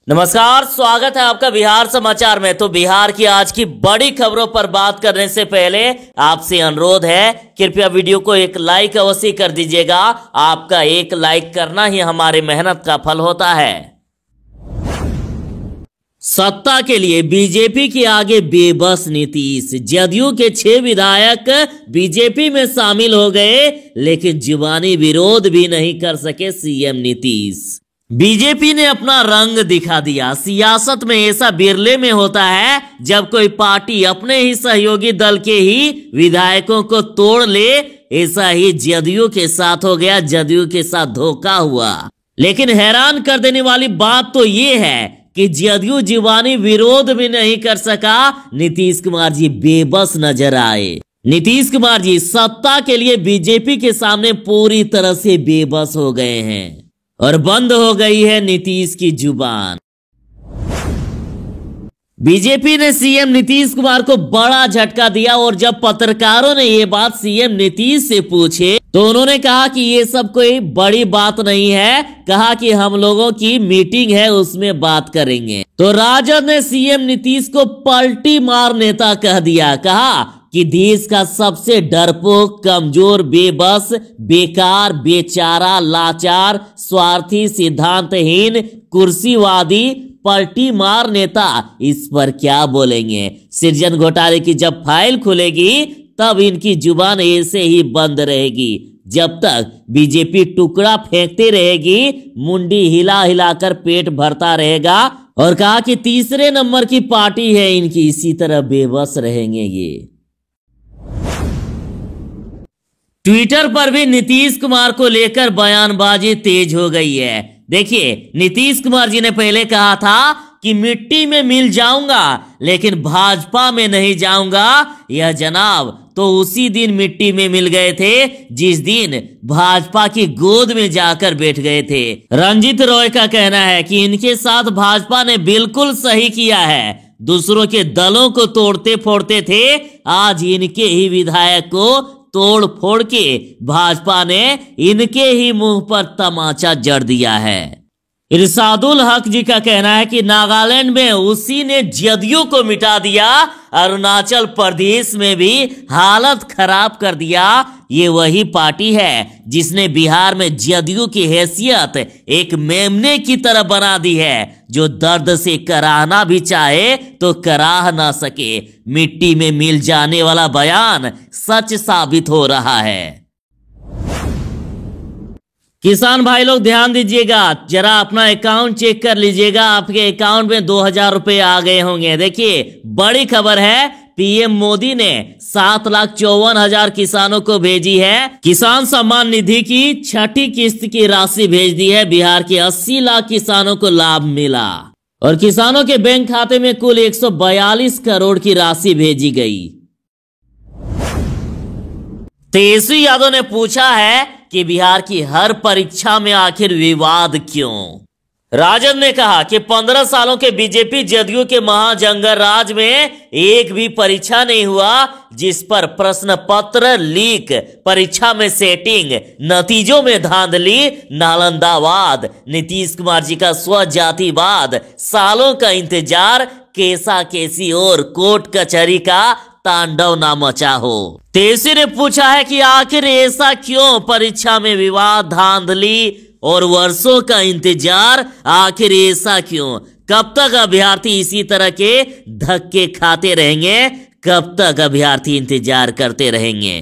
नमस्कार, स्वागत है आपका बिहार समाचार में। तो बिहार की आज की बड़ी खबरों पर बात करने से पहले आपसे अनुरोध है, कृपया वीडियो को एक लाइक अवश्य कर दीजिएगा। आपका एक लाइक करना ही हमारी मेहनत का फल होता है। सत्ता के लिए बीजेपी के आगे बेबस नीतीश। जदयू के 6 विधायक बीजेपी में शामिल हो गए, लेकिन जुबानी विरोध भी नहीं कर सके सीएम नीतीश। बीजेपी ने अपना रंग दिखा दिया। सियासत में ऐसा बिरले में होता है जब कोई पार्टी अपने ही सहयोगी दल के ही विधायकों को तोड़ ले। ऐसा ही जदयू के साथ हो गया। जदयू के साथ धोखा हुआ। लेकिन हैरान कर देने वाली बात तो ये है कि जदयू जुबानी विरोध भी नहीं कर सका। नीतीश कुमार जी बेबस नजर आए। नीतीश कुमार जी सत्ता के लिए बीजेपी के सामने पूरी तरह से बेबस हो गए हैं और बंद हो गई है नीतीश की जुबान। बीजेपी ने सीएम नीतीश कुमार को बड़ा झटका दिया और जब पत्रकारों ने ये बात सीएम नीतीश से पूछे तो उन्होंने कहा कि ये सब कोई बड़ी बात नहीं है। कहा कि हम लोगों की मीटिंग है, उसमें बात करेंगे। तो राजद ने सीएम नीतीश को पलटी मार नेता कह दिया। कहा कि देश का सबसे डरपोक, कमजोर, बेबस, बेकार, बेचारा, लाचार, स्वार्थी, सिद्धांतहीन, कुर्सीवादी, पलटी मार नेता, इस पर क्या बोलेंगे। सृजन घोटाले की जब फाइल खुलेगी तब इनकी जुबान ऐसे ही बंद रहेगी। जब तक बीजेपी टुकड़ा फेंकती रहेगी, मुंडी हिला हिलाकर पेट भरता रहेगा। और कहा कि तीसरे नंबर की पार्टी है इनकी, इसी तरह बेबस रहेंगे ये। ट्विटर पर भी नीतीश कुमार को लेकर बयानबाजी तेज हो गई है। देखिए, नीतीश कुमार जी ने पहले कहा था कि मिट्टी में मिल जाऊंगा लेकिन भाजपा में नहीं जाऊंगा। यह जनाब तो उसी दिन मिट्टी में मिल गए थे जिस दिन भाजपा की गोद में जाकर बैठ गए थे। रंजित रॉय का कहना है कि इनके साथ भाजपा ने बिल्कुल सही किया है। दूसरों के दलों को तोड़ते फोड़ते थे, आज इनके ही विधायक को तोड़ फोड़ के भाजपा ने इनके ही मुंह पर तमाचा जड़ दिया है। इरशादुल हक जी का कहना है कि नागालैंड में उसी ने जदयू को मिटा दिया, अरुणाचल प्रदेश में भी हालत खराब कर दिया। ये वही पार्टी है जिसने बिहार में जदयू की हैसियत एक मेमने की तरह बना दी है, जो दर्द से कराहना भी चाहे तो कराह ना सके। मिट्टी में मिल जाने वाला बयान सच साबित हो रहा है। किसान भाई लोग ध्यान दीजिएगा, जरा अपना अकाउंट चेक कर लीजिएगा। आपके अकाउंट में 2000 रुपए आ गए होंगे। देखिए, बड़ी खबर है, पीएम मोदी ने 7,54,000 किसानों को भेजी है। किसान सम्मान निधि की 6ठी किस्त की राशि भेज दी है। बिहार के 80 लाख किसानों को लाभ मिला और किसानों के बैंक खाते में कुल 142 करोड़ की राशि भेजी गई। तेजस्वी यादव ने पूछा है कि बिहार की हर परीक्षा में आखिर विवाद क्यों। राजद ने कहा कि 15 सालों के बीजेपी जदयू के महाजंगर राज में एक भी परीक्षा नहीं हुआ जिस पर प्रश्न पत्र लीक, परीक्षा में सेटिंग, नतीजों में धांधली, नालंदावाद, नीतीश कुमार जी का स्वजातिवाद, सालों का इंतजार, केसा केसी और कोर्ट कचहरी का तांडव ना मचा हो। तेजस्वी ने पूछा है कि आखिर ऐसा क्यों, परीक्षा में विवाद, धांधली और वर्षों का इंतजार, आखिर ऐसा क्यों। कब तक अभ्यर्थी इसी तरह के धक्के खाते रहेंगे, कब तक अभ्यर्थी इंतजार करते रहेंगे।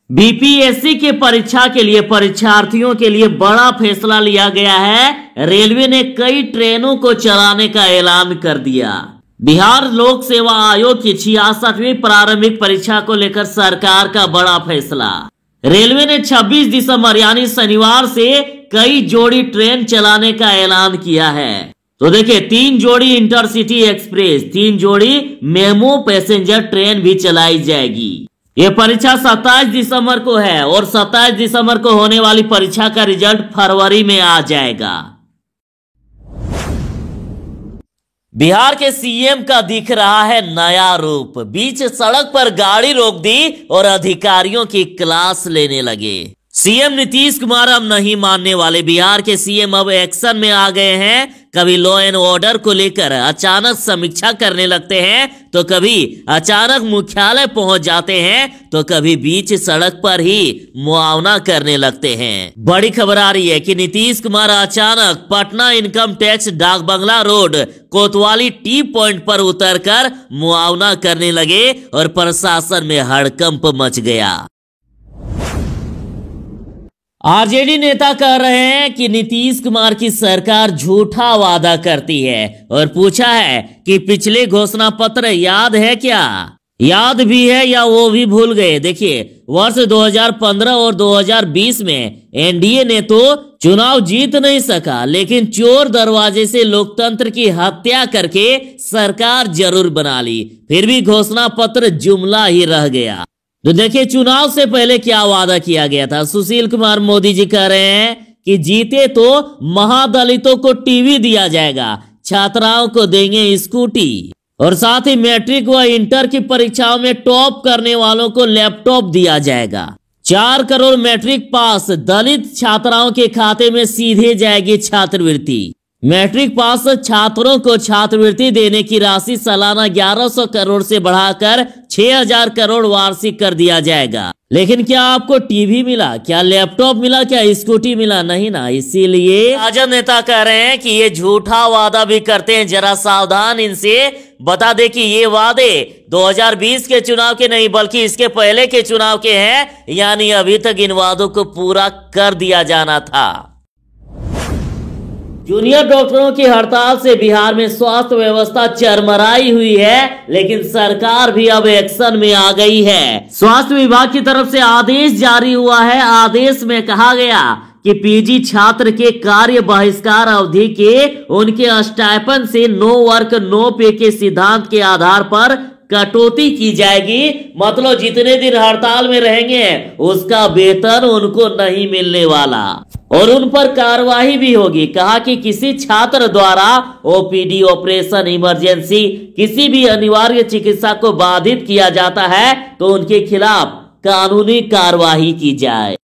बीपीएससी के परीक्षा के लिए परीक्षार्थियों के लिए बड़ा फैसला लिया गया है। रेलवे ने कई ट्रेनों को चलाने का ऐलान कर दिया। बिहार लोक सेवा आयोग की 66वीं प्रारंभिक परीक्षा को लेकर सरकार का बड़ा फैसला। रेलवे ने 26 दिसंबर यानी शनिवार से कई जोड़ी ट्रेन चलाने का ऐलान किया है। तो देखिए, 3 जोड़ी इंटरसिटी एक्सप्रेस, 3 जोड़ी मेमो पैसेंजर ट्रेन भी चलाई जाएगी। ये परीक्षा 27 दिसंबर को है और 27 दिसंबर को होने वाली परीक्षा का रिजल्ट फरवरी में आ जाएगा। बिहार के सीएम का दिख रहा है नया रूप। बीच सड़क पर गाड़ी रोक दी और अधिकारियों की क्लास लेने लगे। सीएम नीतीश कुमार अब नहीं मानने वाले। बिहार के सीएम अब एक्शन में आ गए हैं। कभी लॉ एंड ऑर्डर को लेकर अचानक समीक्षा करने लगते हैं, तो कभी अचानक मुख्यालय पहुंच जाते हैं, तो कभी बीच सड़क पर ही मुआवना करने लगते हैं। बड़ी खबर आ रही है कि नीतीश कुमार अचानक पटना इनकम टैक्स डाक बंगला रोड कोतवाली टी पॉइंट पर उतरकर मुआवना करने लगे और प्रशासन में हड़कंप मच गया। आरजेडी नेता कह रहे हैं कि नीतीश कुमार की सरकार झूठा वादा करती है और पूछा है कि पिछले घोषणा पत्र याद है क्या, याद भी है या वो भी भूल गए। देखिए, वर्ष 2015 और 2020 में एनडीए ने तो चुनाव जीत नहीं सका, लेकिन चोर दरवाजे से लोकतंत्र की हत्या करके सरकार जरूर बना ली। फिर भी घोषणा पत्र जुमला ही रह गया। तो देखिए, चुनाव से पहले क्या वादा किया गया था। सुशील कुमार मोदी जी कह रहे हैं कि जीते तो महादलितों को टीवी दिया जाएगा, छात्राओं को देंगे स्कूटी और साथ ही मैट्रिक व इंटर की परीक्षाओं में टॉप करने वालों को लैपटॉप दिया जाएगा। 4 करोड़ मैट्रिक पास दलित छात्राओं के खाते में सीधे जाएगी छात्रवृत्ति। मैट्रिक पास छात्रों को छात्रवृत्ति देने की राशि सालाना 1100 करोड़ से बढ़ाकर 6000 करोड़ वार्षिक कर दिया जाएगा। लेकिन क्या आपको टीवी मिला, क्या लैपटॉप मिला, क्या स्कूटी मिला? नहीं ना। इसीलिए राजद नेता कह रहे हैं कि ये झूठा वादा भी करते हैं, जरा सावधान इनसे। बता दे कि ये वादे 2020 के चुनाव के नहीं बल्कि इसके पहले के चुनाव के हैं, यानी अभी तक इन वादों को पूरा कर दिया जाना था। जूनियर डॉक्टरों की हड़ताल से बिहार में स्वास्थ्य व्यवस्था चरमराई हुई है, लेकिन सरकार भी अब एक्शन में आ गई है। स्वास्थ्य विभाग की तरफ से आदेश जारी हुआ है। आदेश में कहा गया कि पीजी छात्र के कार्य बहिष्कार अवधि के उनके स्टाइपेंड से नो वर्क नो पे के सिद्धांत के आधार पर कटौती की जाएगी। मतलब जितने दिन हड़ताल में रहेंगे उसका वेतन उनको नहीं मिलने वाला और उन पर कार्रवाई भी होगी। कहा कि किसी छात्र द्वारा ओपीडी, ऑपरेशन, इमरजेंसी, किसी भी अनिवार्य चिकित्सा को बाधित किया जाता है तो उनके खिलाफ कानूनी कार्रवाई की जाए।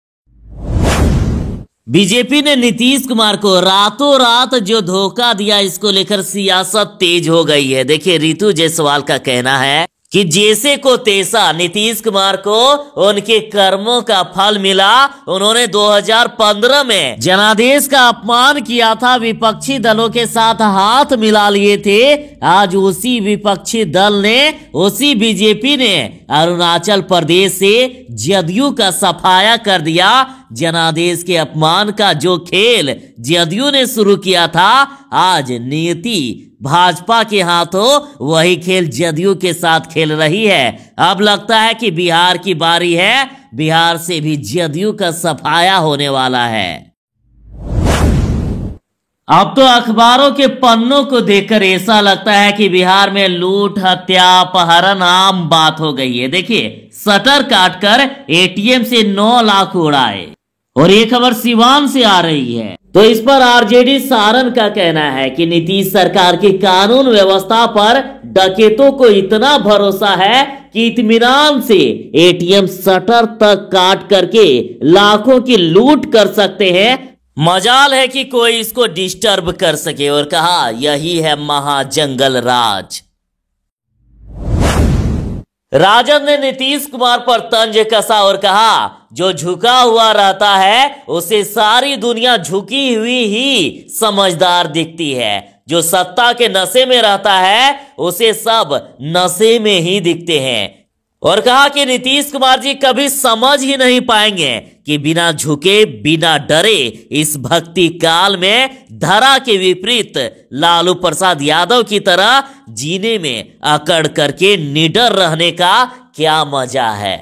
बीजेपी ने नीतीश कुमार को रातों रात जो धोखा दिया, इसको लेकर सियासत तेज हो गई है। देखिए, रितु जायसवाल का कहना है कि जैसे को तैसा नीतीश कुमार को उनके कर्मों का फल मिला। उन्होंने 2015 में जनादेश का अपमान किया था, विपक्षी दलों के साथ हाथ मिला लिए थे। आज उसी विपक्षी दल ने, उसी बीजेपी ने अरुणाचल प्रदेश से जदयू का सफाया कर दिया। जनादेश के अपमान का जो खेल जदयू ने शुरू किया था, आज नीति भाजपा के हाथों वही खेल जदयू के साथ खेल रही है। अब लगता है कि बिहार की बारी है, बिहार से भी जदयू का सफाया होने वाला है। अब तो अखबारों के पन्नों को देखकर ऐसा लगता है कि बिहार में लूट, हत्या, अपहरण आम बात हो गई है। देखिए, शटर काटकर एटीएम से 9 लाख उड़ाए और ये खबर सिवान से आ रही है। तो इस पर आरजेडी सारण का कहना है कि नीतीश सरकार की कानून व्यवस्था पर डकैतों को इतना भरोसा है कि इत्मीनान से एटीएम शटर तक काट करके लाखों की लूट कर सकते हैं। मजाल है कि कोई इसको डिस्टर्ब कर सके और कहा यही है महाजंगल राज। राजद ने नीतीश कुमार पर तंज कसा और कहा जो झुका हुआ रहता है उसे सारी दुनिया झुकी हुई ही समझदार दिखती है, जो सत्ता के नशे में रहता है उसे सब नशे में ही दिखते हैं। और कहा कि नीतीश कुमार जी कभी समझ ही नहीं पाएंगे कि बिना झुके, बिना डरे इस भक्ति काल में धरा के विपरीत लालू प्रसाद यादव की तरह जीने में अकड़ करके निडर रहने का क्या मजा है।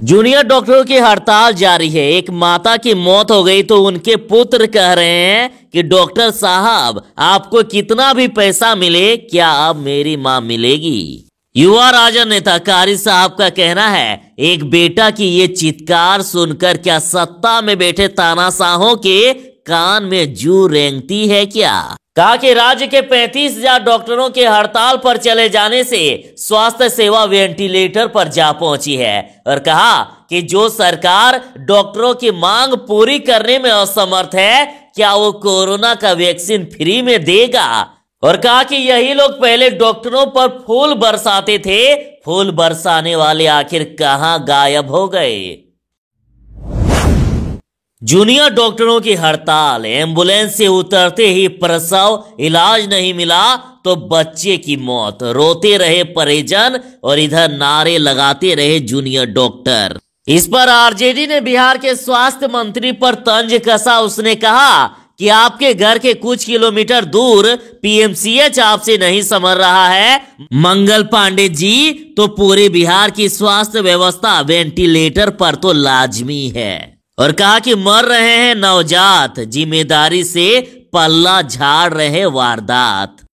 जूनियर डॉक्टरों की हड़ताल जारी है। एक माता की मौत हो गई तो उनके पुत्र कह रहे हैं कि डॉक्टर साहब आपको कितना भी पैसा मिले, क्या अब मेरी मां मिलेगी? युवा राजद नेता कारी साहब का कहना है एक बेटा की ये चित्कार सुनकर क्या सत्ता में बैठे तानाशाहों के कान में जू रेंगती है क्या? कहा कि राज्य के 35,000 डॉक्टरों के हड़ताल पर चले जाने से स्वास्थ्य सेवा वेंटिलेटर पर जा पहुंची है और कहा कि जो सरकार डॉक्टरों की मांग पूरी करने में असमर्थ है, क्या वो कोरोना का वैक्सीन फ्री में देगा? और कहा कि यही लोग पहले डॉक्टरों पर फूल बरसाते थे, फूल बरसाने वाले आखिर कहां गायब हो गए? जूनियर डॉक्टरों की हड़ताल, एम्बुलेंस से उतरते ही प्रसव, इलाज नहीं मिला तो बच्चे की मौत, रोते रहे परिजन और इधर नारे लगाते रहे जूनियर डॉक्टर। इस पर आरजेडी ने बिहार के स्वास्थ्य मंत्री पर तंज कसा। उसने कहा कि आपके घर के कुछ किलोमीटर दूर पीएमसीएच आपसे नहीं संभल रहा है मंगल पांडे जी, तो पूरे बिहार की स्वास्थ्य व्यवस्था वेंटिलेटर पर तो लाजमी है। और कहा कि मर रहे हैं नवजात, जिम्मेदारी से पल्ला झाड़ रहे वारदात।